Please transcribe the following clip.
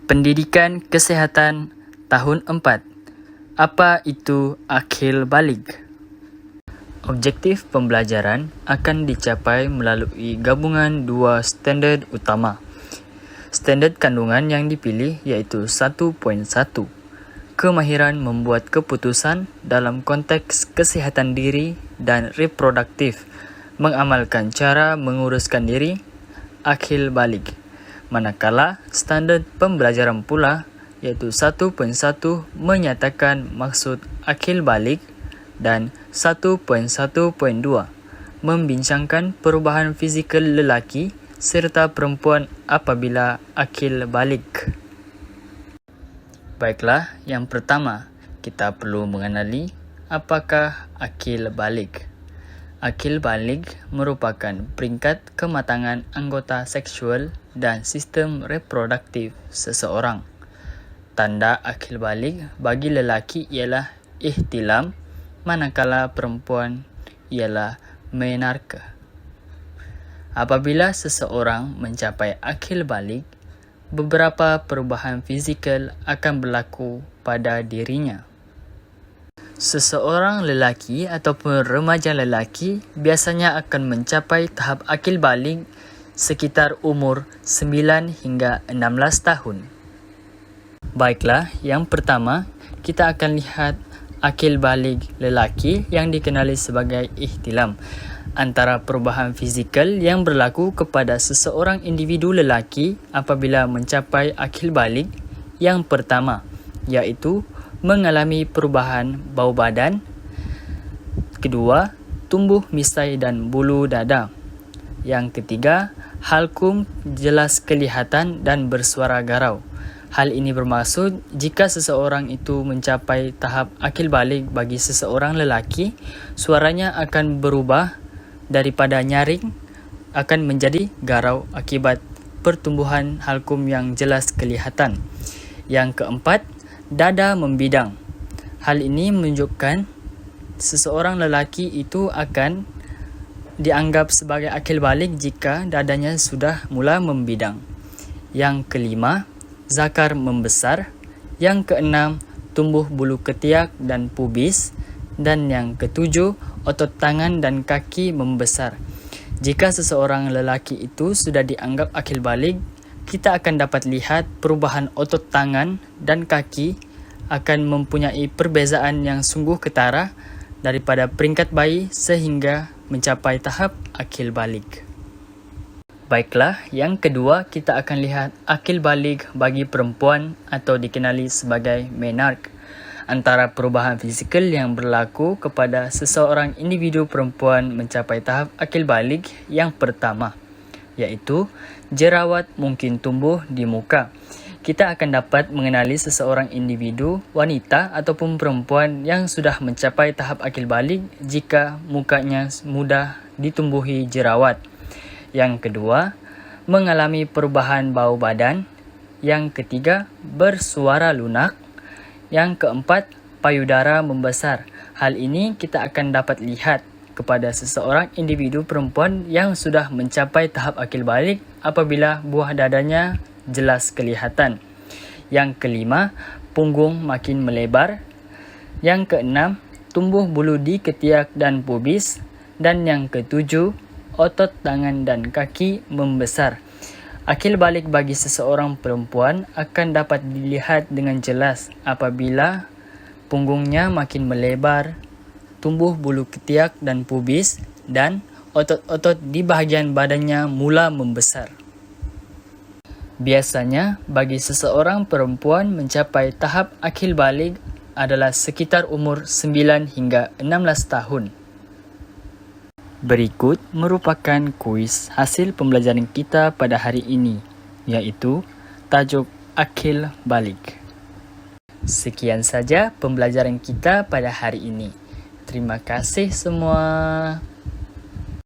Pendidikan Kesehatan Tahun 4. Apa itu akil balik? Objektif pembelajaran akan dicapai melalui gabungan dua standard utama. Standard kandungan yang dipilih iaitu 1.1. Kemahiran membuat keputusan dalam konteks kesihatan diri dan reproduktif, mengamalkan cara menguruskan diri, akil balik. Manakala standard pembelajaran pula iaitu 1.1 menyatakan maksud akil balik dan 1.1.2 membincangkan perubahan fizikal lelaki serta perempuan apabila akil balik. Baiklah, yang pertama, kita perlu mengenali apakah akil balik. Akil balik merupakan peringkat kematangan anggota seksual dan sistem reproduktif seseorang. Tanda akil balik bagi lelaki ialah ihtilam, manakala perempuan ialah menarche. Apabila seseorang mencapai akil balik, beberapa perubahan fizikal akan berlaku pada dirinya. Seseorang lelaki ataupun remaja lelaki biasanya akan mencapai tahap akil balik sekitar umur 9 hingga 16 tahun. Baiklah, yang pertama, kita akan lihat akil balik lelaki yang dikenali sebagai ihtilam. Antara perubahan fizikal yang berlaku kepada seseorang individu lelaki apabila mencapai akil balik yang pertama, iaitu mengalami perubahan bau badan. Kedua, tumbuh misai dan bulu dada. Yang ketiga, halkum jelas kelihatan dan bersuara garau. Hal ini bermaksud jika seseorang itu mencapai tahap akil balik bagi seseorang lelaki, suaranya akan berubah daripada nyaring akan menjadi garau akibat pertumbuhan halkum yang jelas kelihatan. Yang keempat, dada membidang. Hal ini menunjukkan seseorang lelaki itu akan dianggap sebagai akil balik jika dadanya sudah mula membidang. Yang kelima, zakar membesar. Yang keenam, tumbuh bulu ketiak dan pubis. Dan yang ketujuh, otot tangan dan kaki membesar. Jika seseorang lelaki itu sudah dianggap akil balik, kita akan dapat lihat perubahan otot tangan dan kaki akan mempunyai perbezaan yang sungguh ketara daripada peringkat bayi sehingga mencapai tahap akil balik. Baiklah, yang kedua kita akan lihat akil balik bagi perempuan atau dikenali sebagai menarche. Antara perubahan fizikal yang berlaku kepada seseorang individu perempuan mencapai tahap akil balik yang pertama, iaitu jerawat mungkin tumbuh di muka. Kita akan dapat mengenali seseorang individu wanita ataupun perempuan yang sudah mencapai tahap akil balik jika mukanya mudah ditumbuhi jerawat. Yang kedua, mengalami perubahan bau badan. Yang ketiga, bersuara lunak. Yang keempat, payudara membesar. Hal ini kita akan dapat lihat kepada seseorang individu perempuan yang sudah mencapai tahap akil balik apabila buah dadanya jelas kelihatan. Yang kelima, punggung makin melebar. Yang keenam, tumbuh bulu di ketiak dan pubis. Dan yang ketujuh, otot tangan dan kaki membesar. Akil balik bagi seseorang perempuan akan dapat dilihat dengan jelas apabila punggungnya makin melebar, tumbuh bulu ketiak dan pubis, dan otot-otot di bahagian badannya mula membesar. Biasanya, bagi seseorang perempuan mencapai tahap akil balik adalah sekitar umur 9 hingga 16 tahun. Berikut merupakan kuis hasil pembelajaran kita pada hari ini, iaitu tajuk akil balik. Sekian saja pembelajaran kita pada hari ini. Terima kasih semua.